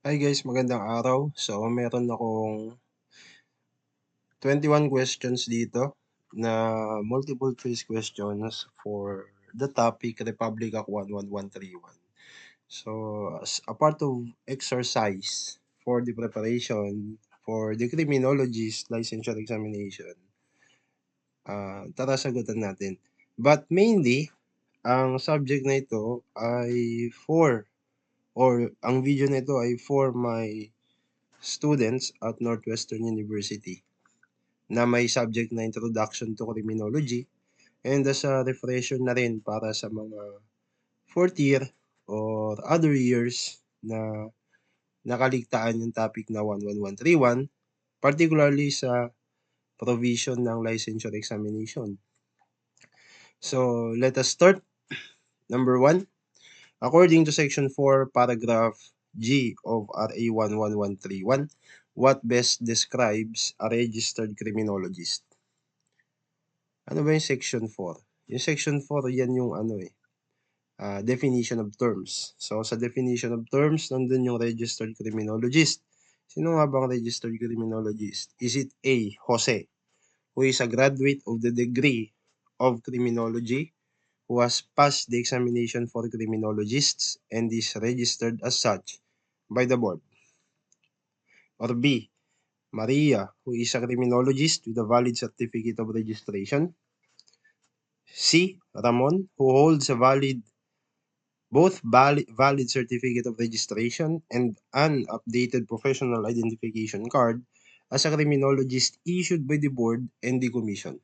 Hi guys, magandang araw. So, meron akong 21 questions dito na multiple choice questions for the topic Republic Act 11131. So, as a part of exercise for the preparation for the criminologist licensure examination, tara sagutan natin. But mainly, ang subject na ito ay ang video na ito ay for my students at Northwestern University na may subject na Introduction to Criminology and as a refresher na rin para sa mga fourth year or other years na nakaligtaan yung topic na 11131, particularly sa provision ng licensure examination. So, let us start. Number 1, according to Section 4, Paragraph G of RA 11131, what best describes a registered criminologist? Ano ba yung Section 4? Yung Section 4, yan yung definition of terms. So, sa definition of terms, nandun yung registered criminologist. Sino nga bang registered criminologist? Is it A, Jose, who is a graduate of the degree of criminology, who has passed the examination for criminologists and is registered as such by the board? Or B, Maria, who is a criminologist with a valid certificate of registration? C, Ramon, who holds a valid certificate of registration and an updated professional identification card as a criminologist issued by the board and the commission.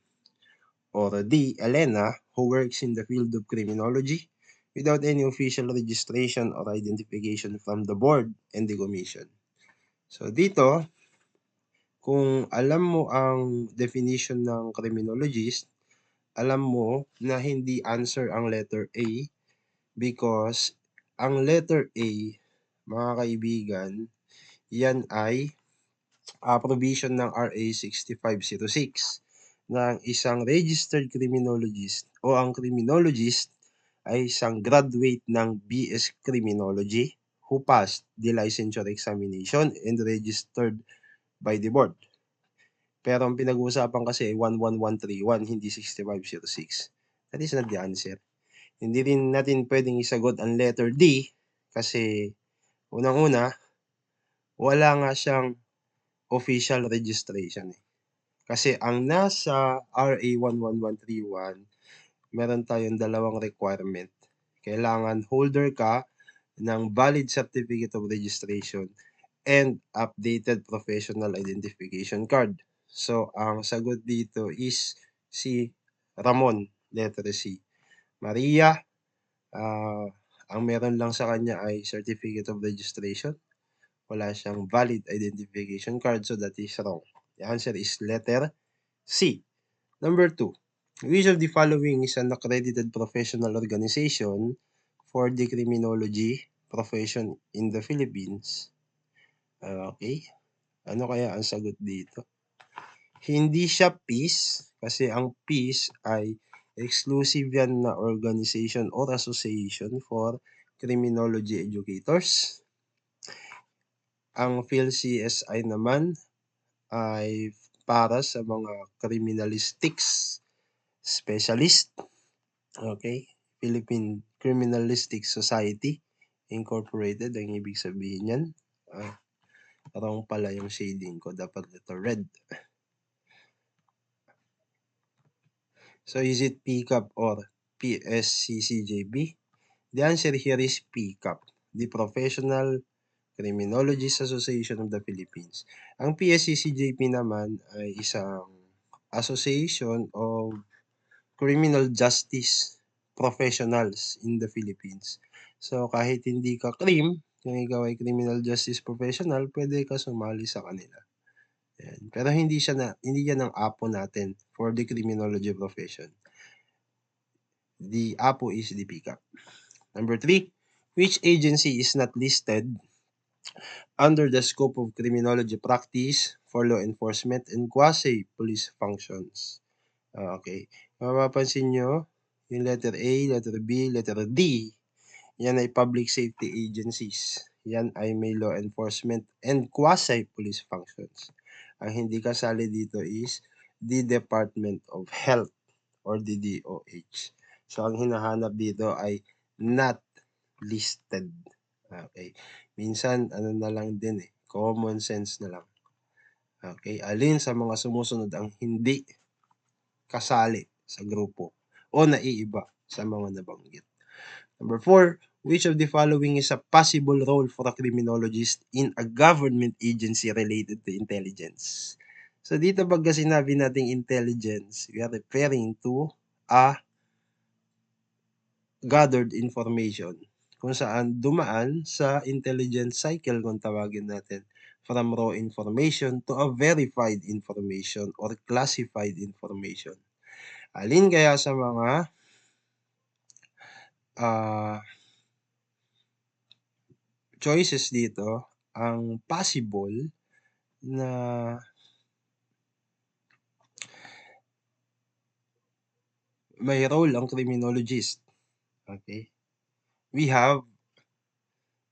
Or D, Elena, who works in the field of criminology without any official registration or identification from the board and the commission. So dito, kung alam mo ang definition ng criminologist, alam mo na hindi answer ang letter A because ang letter A, mga kaibigan, yan ay provision ng RA 6506 na isang registered criminologist o ang criminologist ay isang graduate ng BS Criminology who passed the licensure examination and registered by the board. Pero ang pinag-uusapan kasi ay 11131, hindi 6506. That is not the answer. Hindi rin natin pwedeng isagot ang letter D kasi unang-una, wala nga siyang official registration. Kasi ang nasa RA 11131, meron tayong dalawang requirement. Kailangan holder ka ng valid certificate of registration and updated professional identification card. So, ang sagot dito is si Ramon, letter C. Maria, ang meron lang sa kanya ay certificate of registration. Wala siyang valid identification card, so that is wrong. The answer is letter C. Number 2, which of the following is an accredited professional organization for the criminology profession in the Philippines? Okay. Ano kaya ang sagot dito? Hindi siya PIS kasi ang PIS ay exclusive yan na organization or association for criminology educators. Ang PhilCSI naman ay para sa mga criminalistics specialist. Okay? Philippine Criminalistic Society Incorporated ang ibig sabihin yan. Wrong pala yung shading ko. Dapat ito red. So, is it PCAP or PSCCJB? The answer here is PCAP, the Professional Criminologist Association of the Philippines. Ang PSCCJP naman ay isang association of criminal justice professionals in the Philippines. So, kahit hindi ka kung ikaw ay criminal justice professional, pwede ka sumali sa kanila. Yan. Pero hindi yan ang APO natin for the criminology profession. The APO is the PCAP. Number 3, which agency is not listed under the scope of criminology practice for law enforcement and quasi-police functions? Okay. Mapapansin nyo, yung letter A, letter B, letter D, yan ay public safety agencies. yan ay may law enforcement and quasi-police functions. Ang hindi kasali dito is the Department of Health or the DOH. So, ang hinahanap dito ay not listed. Okay. Minsan, ano na lang din common sense na lang. Okay. Alin sa mga sumusunod ang hindi kasali sa grupo o naiiba sa mga nabanggit? Number 4, which of the following is a possible role for a criminologist in a government agency related to intelligence? So dito pagka sinabi nating intelligence, we are referring to a gathered information kung saan dumaan sa intelligence cycle kung tawagin natin from raw information to a verified information or classified information. Alin kaya sa mga choices dito ang possible na may role ang criminologist? Okay. We have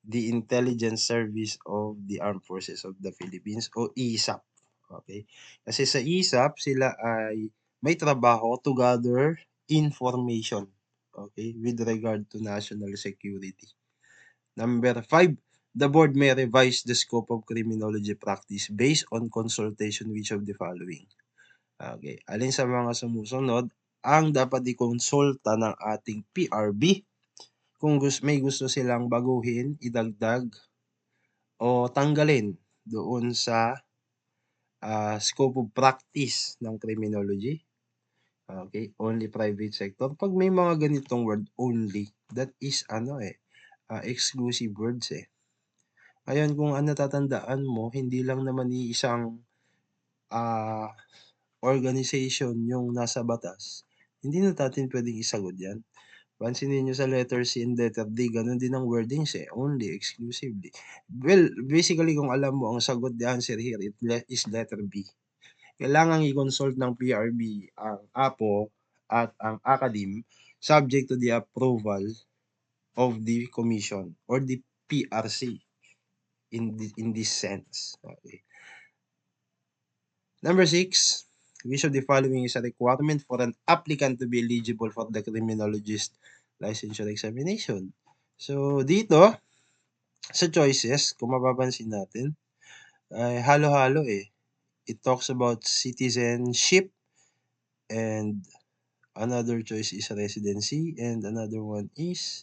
the Intelligence Service of the Armed Forces of the Philippines o ISAP. Okay. Kasi sa ISAP, sila ay may trabaho to gather information, okay, with regard to national security. Number 5, the board may revise the scope of criminology practice based on consultation which of the following? Okay. Alin sa mga sumusunod ang dapat ikonsulta ng ating PRB kung may gusto silang baguhin, idagdag, o tanggalin doon sa scope of practice ng criminology? Okay, only private sector. Pag may mga ganitong word only, that is exclusive words Ngayon, kung natatandaan mo, hindi lang naman isang organization yung nasa batas, hindi na natin pwedeng isagot yan. Pansinin nyo sa letter C and letter D, ganun din ang wordings only, exclusively. Well, basically kung alam mo, ang sagot, the answer here is letter B. Kailangan i-consult ng PRB ang APO at ang academe subject to the approval of the commission or the PRC in this sense. Okay. Number 6, which of the following is a requirement for an applicant to be eligible for the criminologist licensure examination? So, dito, sa choices, kung mapapansin natin, ay halo-halo It talks about citizenship and another choice is residency and another one is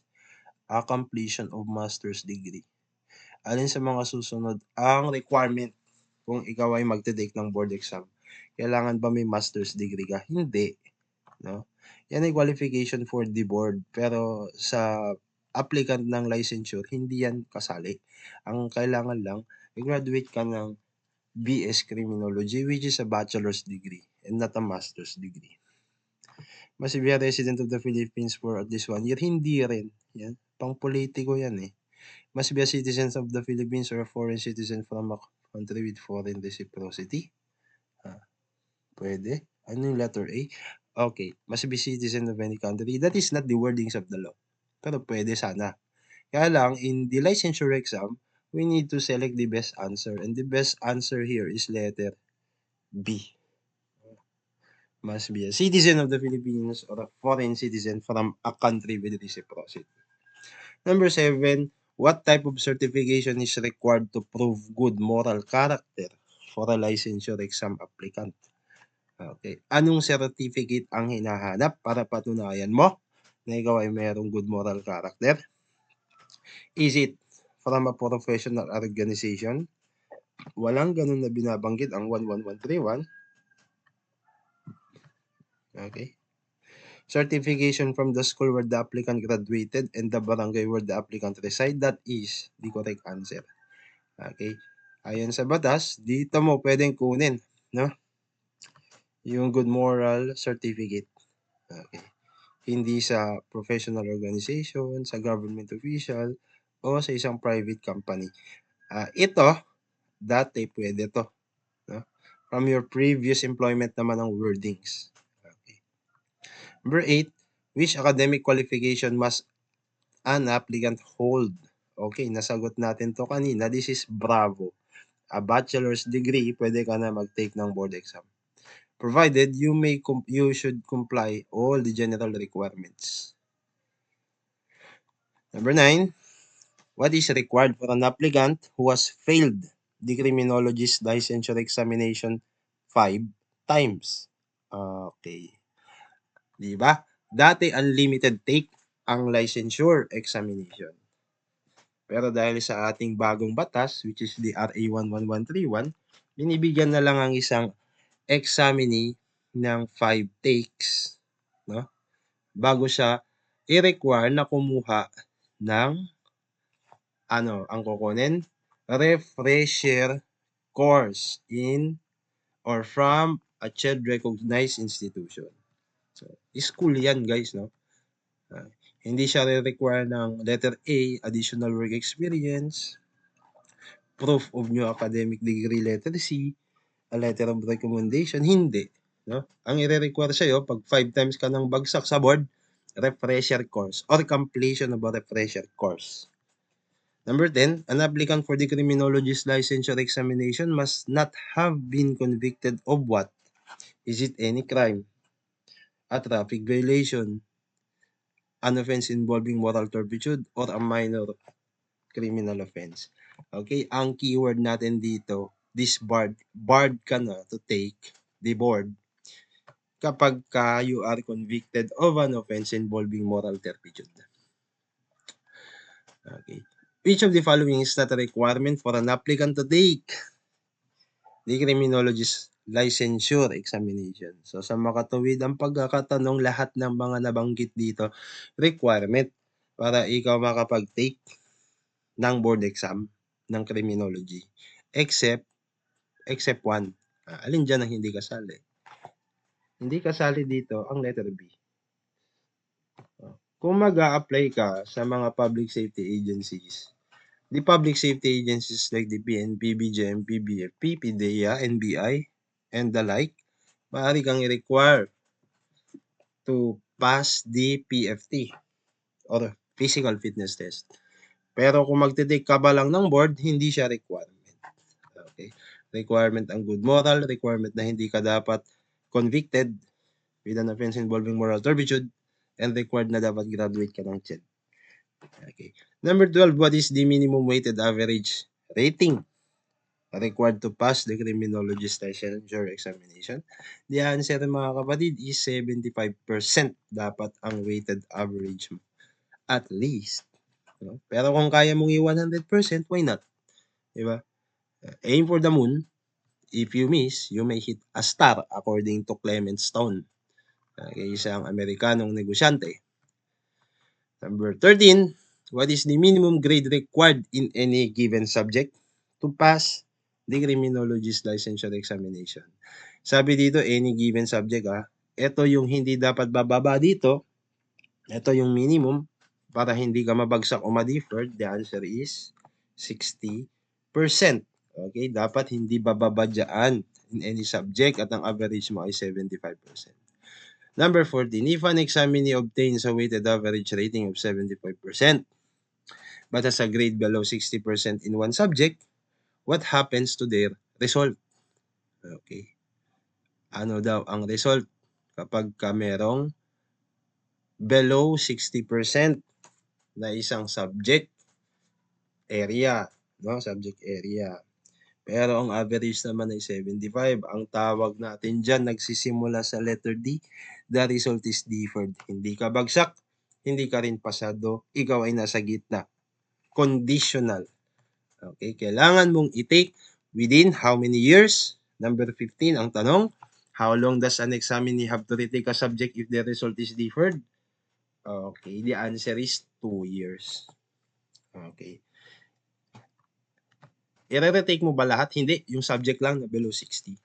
a completion of master's degree. Alin sa mga susunod ang requirement kung ikaw ay magte-take ng board exam? Kailangan ba may master's degree ka? Hindi. No? Yan ay qualification for the board. Pero sa applicant ng licensure, hindi yan kasali. Ang kailangan lang, graduate ka ng BS Criminology, which is a bachelor's degree and not a master's degree. Must be a resident of the Philippines for at least 1 year. Hindi rin. Yan. Pang-politiko yan Must be a citizen of the Philippines or a foreign citizen from a country with foreign reciprocity. Pwede. Ano yung letter A? Okay. Must be citizen of any country. That is not the wordings of the law. Pero pwede sana. Kaya lang, in the licensure exam, we need to select the best answer. And the best answer here is letter B. Must be a citizen of the Philippines or a foreign citizen from a country with reciprocity. Number 7, what type of certification is required to prove good moral character for a licensure exam applicant? Okay. Anong certificate ang hinahanap para patunayan mo na ikaw ay mayroong good moral character? Is it from a professional organization? Walang ganun na binabanggit ang 11131. Okay. Certification from the school where the applicant graduated and the barangay where the applicant reside. That is the correct answer. Okay. Ayon sa batas, dito mo pwedeng kunin, no? Yung good moral certificate. Okay. Hindi sa professional organization, sa government official, o sa isang private company. Ito, dati pwede to. No? From your previous employment naman ang wordings. Okay. Number 8, which academic qualification must an applicant hold? Okay, nasagot natin to kanina. This is bravo. A bachelor's degree, pwede ka na mag-take ng board exam. Provided you should comply all the general requirements. Number 9, what is required for an applicant who has failed the criminologist licensure examination 5 times? Okay. Di ba? Dati unlimited take ang licensure examination. Pero dahil sa ating bagong batas, which is the RA 11131, binibigyan na lang ang isang examinee ng 5 takes, no? Bago siya i-require na kumuha ng ang kukunin, refresher course in or from a CHED-recognized institution. So, school yan guys, no? Hindi siya re-require ng letter A, additional work experience, proof of new academic degree letter C, a letter of recommendation, hindi. No? Ang i-require sa'yo, pag 5 times ka nang bagsak sa board, refresher course or completion of a refresher course. Number 10, an applicant for the criminologist licensure examination must not have been convicted of what? Is it any crime? A traffic violation? An offense involving moral turpitude? Or a minor criminal offense? Okay, ang keyword natin dito, barred ka na to take the board kapag you are convicted of an offense involving moral turpitude. Okay. Which of the following is not a requirement for an applicant to take the criminologist licensure examination? So, sa makatuwid ang pagkakatanong, lahat ng mga nabanggit dito, requirement para ikaw makapag-take ng board exam ng criminology. Except one. Alin dyan ang hindi kasali? Hindi kasali dito ang letter B. Kung mag-a-apply ka sa mga public safety agencies, the public safety agencies like the PNP, BGM, PBF, PPDEA, NBI, and the like, maaari kang i-require to pass the PFT or physical fitness test. Pero kung magte-take ka ba lang ng board, hindi siya requirement. Okay? Requirement ang good moral, requirement na hindi ka dapat convicted with an offense involving moral turpitude, and required na dapat graduate ka ng CHED. Okay. Number 12, what is the minimum weighted average rating required to pass the criminologist licensure examination? The answer, mga kapatid, is 75% dapat ang weighted average mo. At least. No? Pero kung kaya mong i-100%, why not? Diba? Aim for the moon. If you miss, you may hit a star according to Clement Stone. Isang Amerikanong negosyante. Number 13, what is the minimum grade required in any given subject to pass the criminologist licensure examination? Sabi dito, any given subject. Ito yung hindi dapat bababa dito. Ito yung minimum para hindi ka mabagsak o ma-deferred. The answer is 60%. Okay, dapat hindi bababa dyan in any subject at ang average mo ay 75%. Number 14, if an examinee obtains a weighted average rating of 75% but has a grade below 60% in one subject, what happens to their result? Okay. Ano daw ang result kapag merong below 60% na isang subject area, no? Subject area. Pero ang average naman ay 75. Ang tawag natin dyan, nagsisimula sa letter D. The result is deferred. Hindi ka bagsak, hindi ka rin pasado, ikaw ay nasa gitna. Conditional. Okay, kailangan mong i-take within how many years? Number 15, ang tanong, how long does an examinee have to retake a subject if the result is deferred? Okay, the answer is 2 years. Okay. I-retake mo ba lahat? Hindi, yung subject lang na below 60.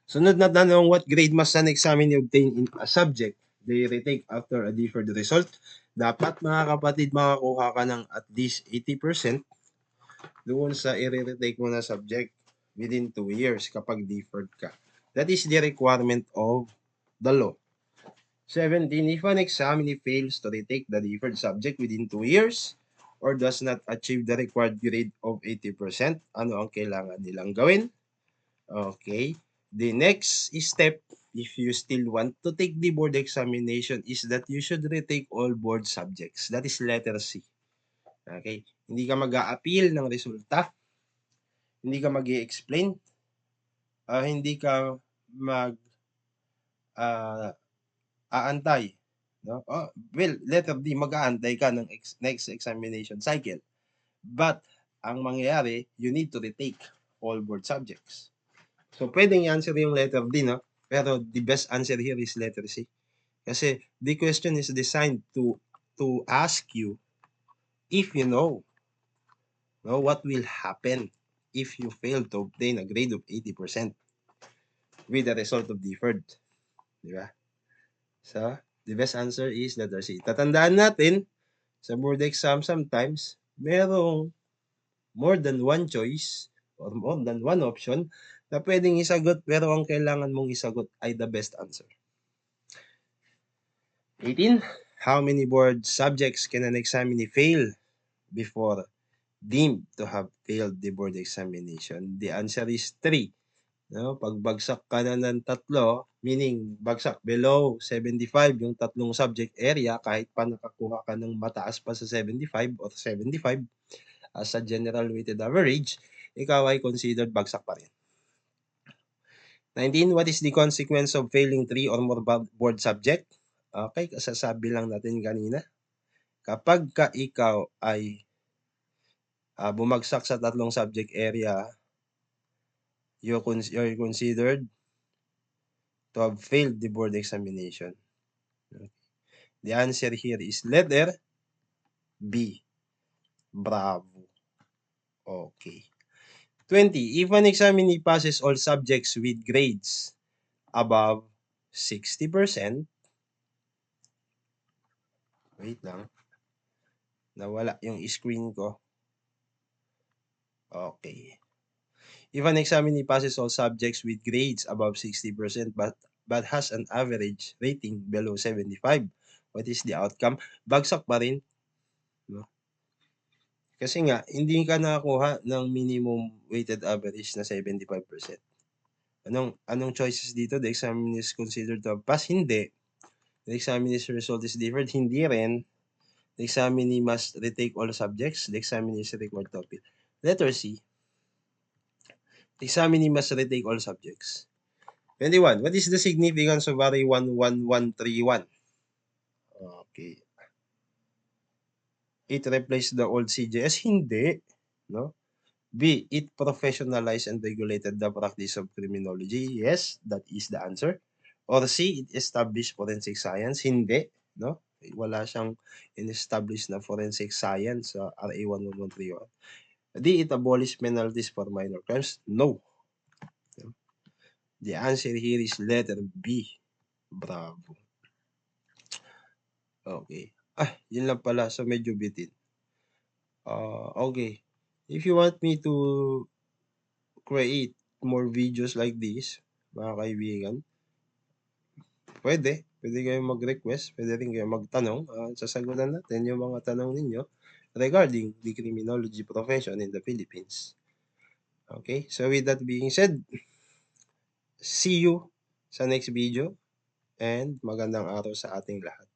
Sunod na tanong, what grade must an examinee obtain in a subject they retake after a deferred result? Dapat, mga kapatid, makakuha ka ng at least 80% doon sa i-retake mo na subject within 2 years kapag deferred ka. That is the requirement of the law. 17, if an examinee fails to retake the deferred subject within 2 years, or does not achieve the required grade of 80%, ano ang kailangan nilang gawin? Okay. The next step, if you still want to take the board examination, is that you should retake all board subjects. That is letter C. Okay. Hindi ka mag-a-appeal ng resulta. Hindi ka mag-i-explain. Hindi ka aantay. No? Well, letter D, mag-aantay ka ng next examination cycle. But, ang mangyayari, you need to retake all board subjects. So, pwedeng i-answer yung letter D, no? Pero the best answer here is letter C. Kasi the question is designed to ask you if you know what will happen if you fail to obtain a grade of 80% with the result of deferred. Di ba? So, the best answer is letter C. Tatandaan natin, sa board exam sometimes, merong more than one choice or more than one option na pwedeng isagot pero ang kailangan mong isagot ay the best answer. 18. How many board subjects can an examinee fail before deemed to have failed the board examination? The answer is 3. No? Pag bagsak ka na ng 3, meaning bagsak below 75 yung tatlong subject area, kahit pa nakakuha ka ng mataas pa sa 75 or 75 as a general weighted average, ikaw ay considered bagsak pa rin. 19. What is the consequence of failing 3 or more board subject? Okay, kasasabi lang natin kanina. Kapag ka ikaw ay bumagsak sa tatlong subject area, you're considered to have failed the board examination. Okay. The answer here is letter B. Bravo. Okay. 20. If an examinee passes all subjects with grades above 60%, wait lang, nawala yung screen ko. Okay. If an examinee passes all subjects with grades above 60% but has an average rating below 75, what is the outcome? Bagsak pa rin. No? Kasi nga, hindi ka nakakuha ng minimum weighted average na 75%. Anong choices dito? The examinee is considered to have passed? Hindi. The examinee's result is different? Hindi rin. The examinee must retake all subjects. The examinee is required to appeal. Letter C. The examinee must retake all subjects. 21. What is the significance of RA 11131? Okay. It replaced the old CJS? Hindi. No? B. It professionalized and regulated the practice of criminology? Yes, that is the answer. Or C. It established forensic science? Hindi. No? Wala siyang in-establish na forensic science sa RA 11131. D. It abolished penalties for minor crimes? No. The answer here is letter B. Bravo. Okay. Yun lang pala. So, medyo bitin. Okay. If you want me to create more videos like this, mga kaibigan, pwede kayong mag-request, pwede rin kayong magtanong. Sasagutan natin yung mga tanong ninyo regarding the criminology profession in the Philippines. Okay, so with that being said, see you sa next video and magandang araw sa ating lahat.